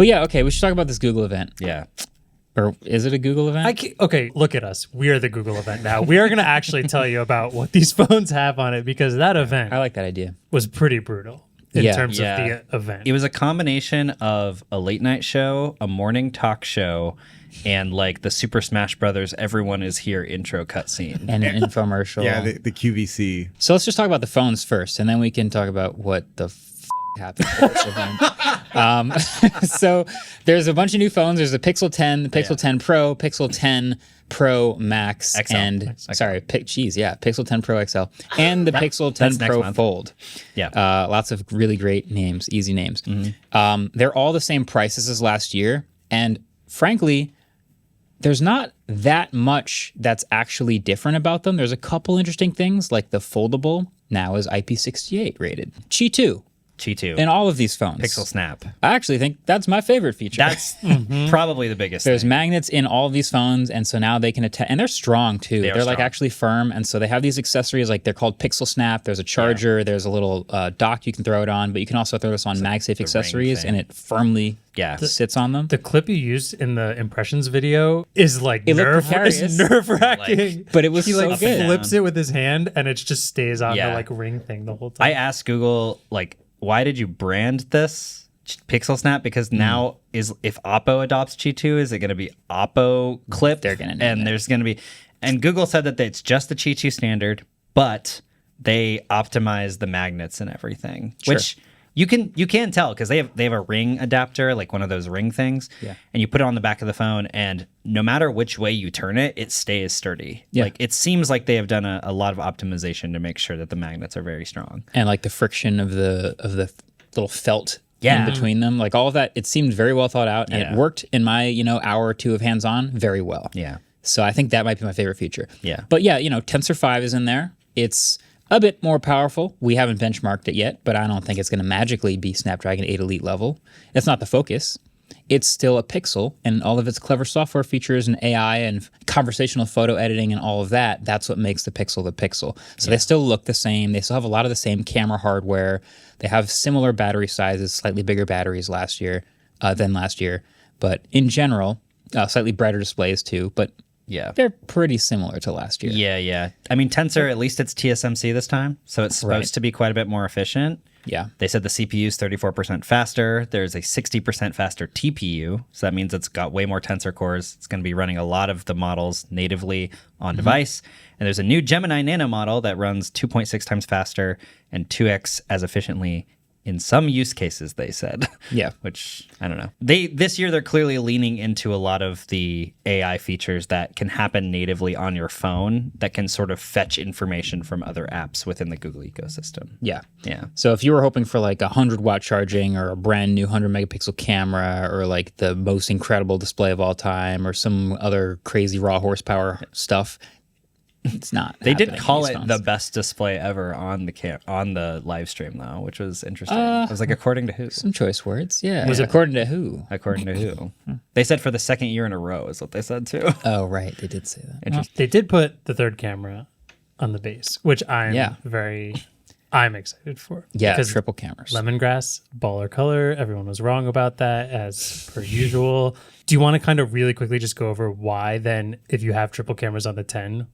But yeah, okay, we should talk about this Google event. Yeah. Or is it a Google event? Okay, look at us. We are the Google event now. We are going to actually tell you about what these phones have on it because that event I like that idea. was pretty brutal in terms of the event. It was a combination of a late night show, a morning talk show, and like the Super Smash Brothers Everyone Is Here intro cutscene. And an infomercial. Yeah, the QVC. So let's just talk about the phones first, and then we can talk about what the happened at this event. So there's a bunch of new phones. There's the Pixel 10, the Pixel 10 Pro, Pixel 10 Pro Max, XL. and Pixel 10 Pro XL, and the Pixel 10 Pro Fold. Yeah. Lots of really great names, easy names. They're all the same prices as last year, and frankly, there's not that much that's actually different about them. There's a couple interesting things, like the foldable now is IP68 rated. Qi 2. In all of these phones. Pixel Snap. I actually think that's my favorite feature. That's probably the biggest There's thing. magnets in all of these phones, and so now they can attach, and they're strong too. They're like strong. actually firm, and so they have these accessories, like they're called Pixel Snap. There's a charger, there's a little dock you can throw it on, but you can also throw this on MagSafe accessories, and it firmly sits on them. The clip you used in the impressions video is like precarious. nerve-wracking. But it was he so like good. flips it with his hand, and it just stays on the like ring thing the whole time. I asked Google, like, why did you brand this Pixel Snap? Because now if Oppo adopts Qi 2, is it going to be Oppo Clip? They're going to and there's going to be, and Google said that it's just the Qi 2 standard, but they optimize the magnets and everything, which you can tell because they have a ring adapter, like one of those ring things, and you put it on the back of the phone, and no matter which way you turn it, it stays sturdy. Like it seems like they have done a lot of optimization to make sure that the magnets are very strong. And like the friction of the little felt in between them, like all of that, it seemed very well thought out, and it worked in my hour or two of hands-on very well. Yeah. So I think that might be my favorite feature. Yeah. But yeah, Tensor 5 is in there. It's a bit more powerful. We haven't benchmarked it yet, but I don't think it's going to magically be Snapdragon 8 Elite level. It's not the focus. It's still a Pixel, and all of its clever software features and AI and conversational photo editing and all of that, that's what makes the Pixel the Pixel. So they still look the same. They still have a lot of the same camera hardware. They have similar battery sizes, slightly bigger batteries than last year. But in general, slightly brighter displays too. But yeah, they're pretty similar to last year. Yeah. I mean, Tensor, at least it's TSMC this time, so it's supposed to be quite a bit more efficient. Yeah. They said the CPU is 34% faster. There's a 60% faster TPU, so that means it's got way more Tensor cores. It's going to be running a lot of the models natively on device. And there's a new Gemini Nano model that runs 2.6 times faster and 2x as efficiently in some use cases, they said. Yeah. Which, I don't know. This year, they're clearly leaning into a lot of the AI features that can happen natively on your phone that can sort of fetch information from other apps within the Google ecosystem. Yeah. Yeah. So if you were hoping for like 100-watt charging or a brand new 100-megapixel camera or like the most incredible display of all time or some other crazy raw horsepower stuff, it's not. They did call it the best display ever on the live stream though, which was interesting. It was like according to who? Some choice words. Yeah. Was it according to who? According to who? They said for the second year in a row is what they said too. Oh, right. They did say that. Interesting. They did put the third camera on the base, which I'm excited for. Yeah, because triple cameras. Lemongrass, baller color. Everyone was wrong about that as per usual. Do you want to kind of really quickly just go over why then, if you have triple cameras on the 10,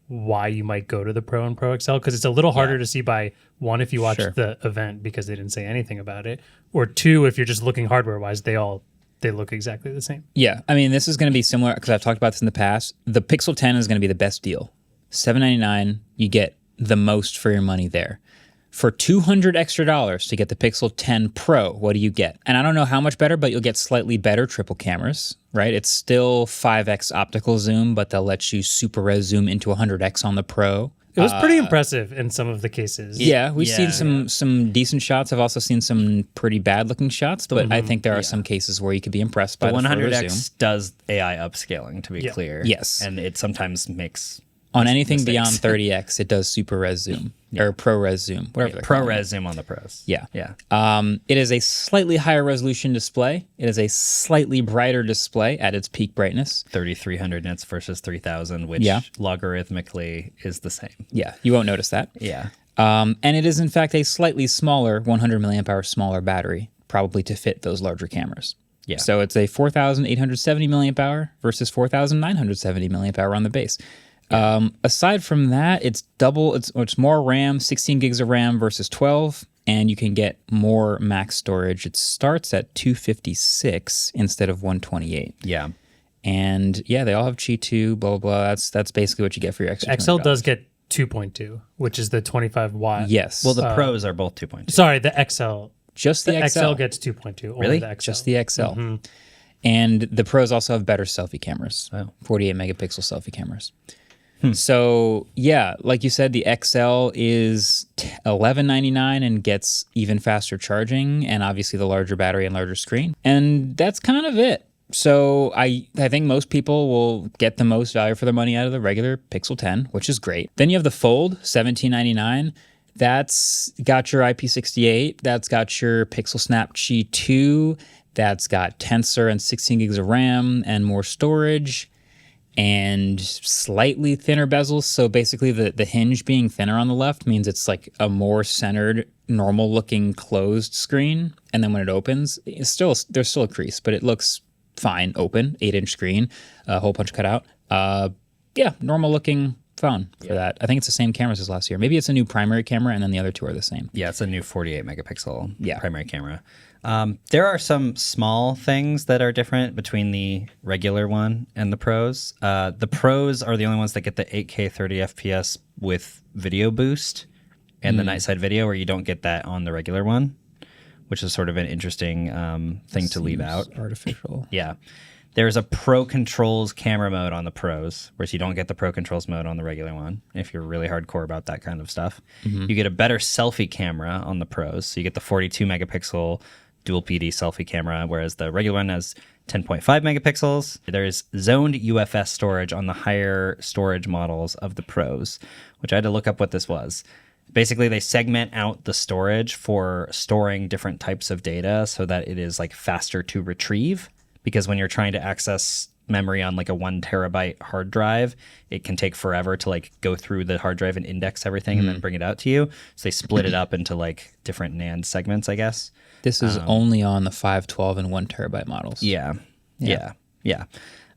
why you might go to the Pro and Pro XL? Because it's a little harder to see by, one, if you watch the event because they didn't say anything about it, or two, if you're just looking hardware-wise, they look exactly the same. Yeah. I mean, this is going to be similar because I've talked about this in the past. The Pixel 10 is going to be the best deal. $799, you get the most for your money there. For $200 extra to get the Pixel 10 Pro, what do you get? And I don't know how much better, but you'll get slightly better triple cameras, right? It's still 5x optical zoom, but they'll let you super res zoom into 100x on the Pro. It was pretty impressive in some of the cases. Yeah, we've seen some decent shots. I've also seen some pretty bad looking shots, but I think there are some cases where you could be impressed by the 100x zoom. does AI upscaling, to be clear. Yes. And it sometimes makes on anything mistakes. beyond 30x, it does super res zoom or pro res zoom, whatever. they're calling it. ProRes zoom on the Pros. Yeah. Yeah. It is a slightly higher resolution display. It is a slightly brighter display at its peak brightness. 3,300 nits versus 3,000, which logarithmically is the same. Yeah, you won't notice that. Yeah. And it is, in fact, a slightly smaller 100 milliamp hour smaller battery, probably to fit those larger cameras. Yeah. So it's a 4,870 milliamp hour versus 4,970 milliamp hour on the base. Aside from that, it's double. It's more RAM, 16 gigs of RAM versus 12, and you can get more max storage. It starts at 256 instead of 128. Yeah. And yeah, they all have Qi 2, blah, blah, blah. That's basically what you get for your extra XL $200. does get 2.2, which is the 25 watt. Yes. Well, the Pros are both 2.2. Sorry, the XL. just the, The XL. XL gets 2.2. Only Really? the XL. Just the XL. And the Pros also have better selfie cameras. Oh. 48 megapixel selfie cameras. So yeah, like you said, the XL is $11.99 and gets even faster charging, and obviously the larger battery and larger screen. And that's kind of it. So I think most people will get the most value for their money out of the regular Pixel 10, which is great. Then you have the Fold, $17.99. That's got your IP68. That's got your Pixel Snap Qi 2. That's got Tensor and 16 gigs of RAM and more storage and slightly thinner bezels. So basically the hinge being thinner on the left means it's like a more centered, normal looking closed screen. And then when it opens, there's still a crease, but it looks fine, open, 8-inch screen, a hole punch cut out. Yeah, normal looking phone for that. I think it's the same cameras as last year. Maybe it's a new primary camera and then the other two are the same. Yeah, it's a new 48 megapixel primary camera. There are some small things that are different between the regular one and the Pros. The Pros are the only ones that get the 8K 30 FPS with video boost and the night side video, where you don't get that on the regular one, which is sort of an interesting thing to leave out. Artificial. Yeah. There's a Pro Controls camera mode on the Pros, whereas you don't get the Pro Controls mode on the regular one if you're really hardcore about that kind of stuff. You get a better selfie camera on the Pros. So you get the 42 megapixel dual PD selfie camera, whereas the regular one has 10.5 megapixels. There's zoned UFS storage on the higher storage models of the Pros, which I had to look up what this was. Basically, they segment out the storage for storing different types of data so that it is like faster to retrieve. Because when you're trying to access memory on like a 1 terabyte hard drive, it can take forever to like go through the hard drive and index everything and then bring it out to you. So they split it up into like different NAND segments, I guess. This is only on the 512 and 1 terabyte models. Yeah.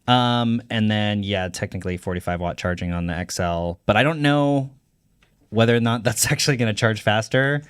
And then, technically 45 watt charging on the XL. But I don't know whether or not that's actually going to charge faster.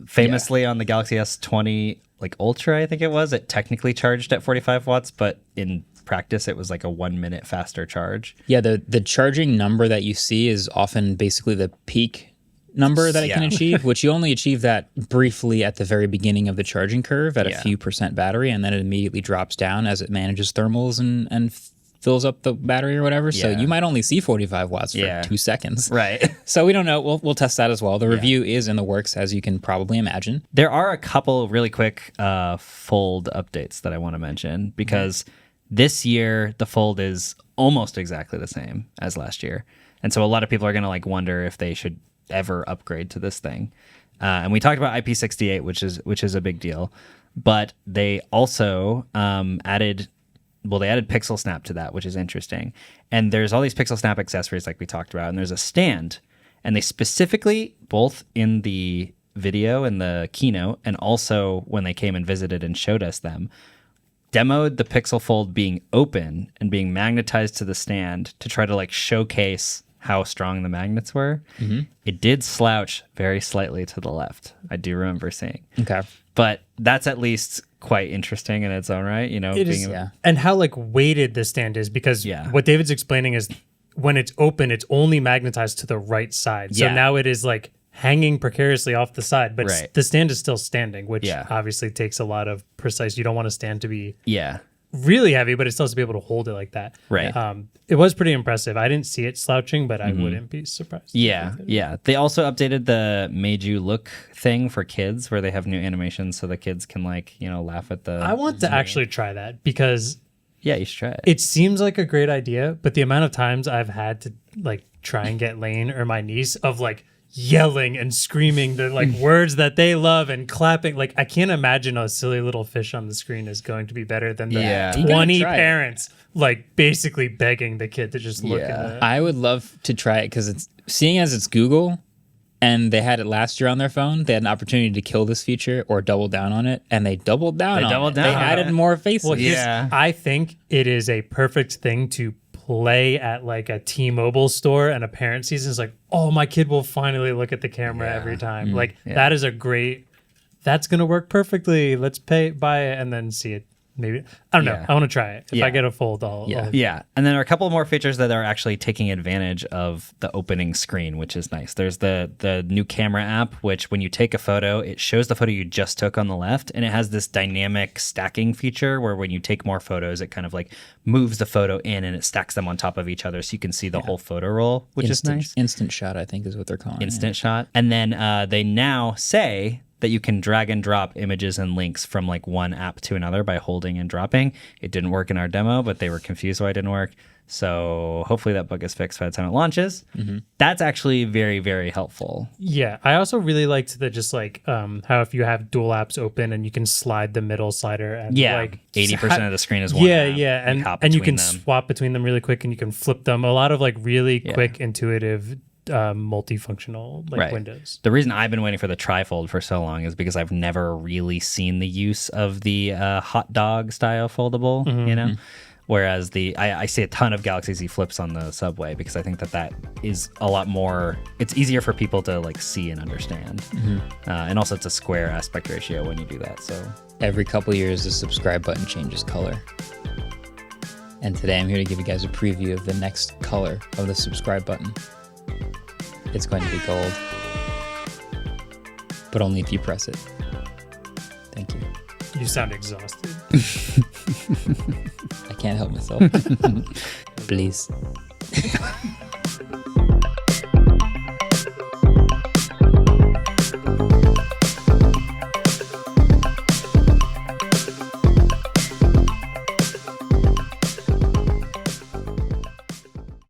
Famously on the Galaxy S20 like Ultra, I think it technically charged at 45 watts, but in practice it was like a 1 minute faster charge. Yeah, the charging number that you see is often basically the peak number that it can achieve, which you only achieve that briefly at the very beginning of the charging curve at a few percent battery, and then it immediately drops down as it manages thermals and fills up the battery or whatever. So you might only see 45 watts for 2 seconds. Right. So we don't know. We'll test that as well. The review is in the works, as you can probably imagine. There are a couple really quick Fold updates that I want to mention, because this year the Fold is almost exactly the same as last year. And so a lot of people are going to like wonder if they should ever upgrade to this thing. And we talked about IP68, which is a big deal. But they also added Pixel Snap to that, which is interesting. And there's all these Pixel Snap accessories like we talked about, and there's a stand. And they specifically, both in the video and the keynote, and also when they came and visited and showed us them, demoed the Pixel Fold being open and being magnetized to the stand to try to like showcase how strong the magnets were. It did slouch very slightly to the left. I do remember seeing. Okay. But that's at least quite interesting in its own right, you know. It is, and how like weighted the stand is, because what David's explaining is when it's open, it's only magnetized to the right side. So now it is like hanging precariously off the side, but the stand is still standing, which obviously takes a lot of precise. You don't want a stand to be really heavy, but it still has to be able to hold it like that. Right. It was pretty impressive. I didn't see it slouching, but I wouldn't be surprised. Yeah. They also updated the Made You Look thing for kids, where they have new animations so the kids can like, you know, laugh at the... I want to actually try that, because... Yeah, you should try it. It seems like a great idea, but the amount of times I've had to like try and get Lane or my niece of like yelling and screaming the like words that they love and clapping. Like, I can't imagine a silly little fish on the screen is going to be better than the 20 parents like basically begging the kid to just look at it. I would love to try it, because it's seeing as it's Google, and they had it last year on their phone. They had an opportunity to kill this feature or double down on it, and they doubled down on it. They added more faces. Well, I think it is a perfect thing to play at like a T-Mobile store, and a parent sees it, is like, oh, my kid will finally look at the camera every time. That is a great, that's going to work perfectly. Let's buy it and then see it. Maybe, I don't know. I want to try it. If I get a fold, I'll. Yeah. And then there are a couple more features that are actually taking advantage of the opening screen, which is nice. There's the new camera app, which when you take a photo, it shows the photo you just took on the left. And it has this dynamic stacking feature where when you take more photos, it kind of like moves the photo in and it stacks them on top of each other. So you can see the whole photo roll, which is nice. Instant shot, I think is what they're calling it. Instant shot. And then they now say that you can drag and drop images and links from like one app to another by holding and dropping. It didn't work in our demo, but they were confused why it didn't work. So hopefully that bug is fixed by the time it launches. That's actually very, very helpful. Yeah. I also really liked the just like how if you have dual apps open and you can slide the middle slider and like 80% of the screen is one app. And you can swap between them really quick and you can flip them. A lot of like really quick, intuitive multifunctional windows. The reason I've been waiting for the trifold for so long is because I've never really seen the use of the hot dog style foldable, you know? Whereas I see a ton of Galaxy Z flips on the subway because I think that is a lot more, it's easier for people to like see and understand. And also it's a square aspect ratio when you do that. So every couple years, the subscribe button changes color. And today I'm here to give you guys a preview of the next color of the subscribe button. It's going to be gold, but only if you press it. Thank you. You sound exhausted. I can't help myself. Please.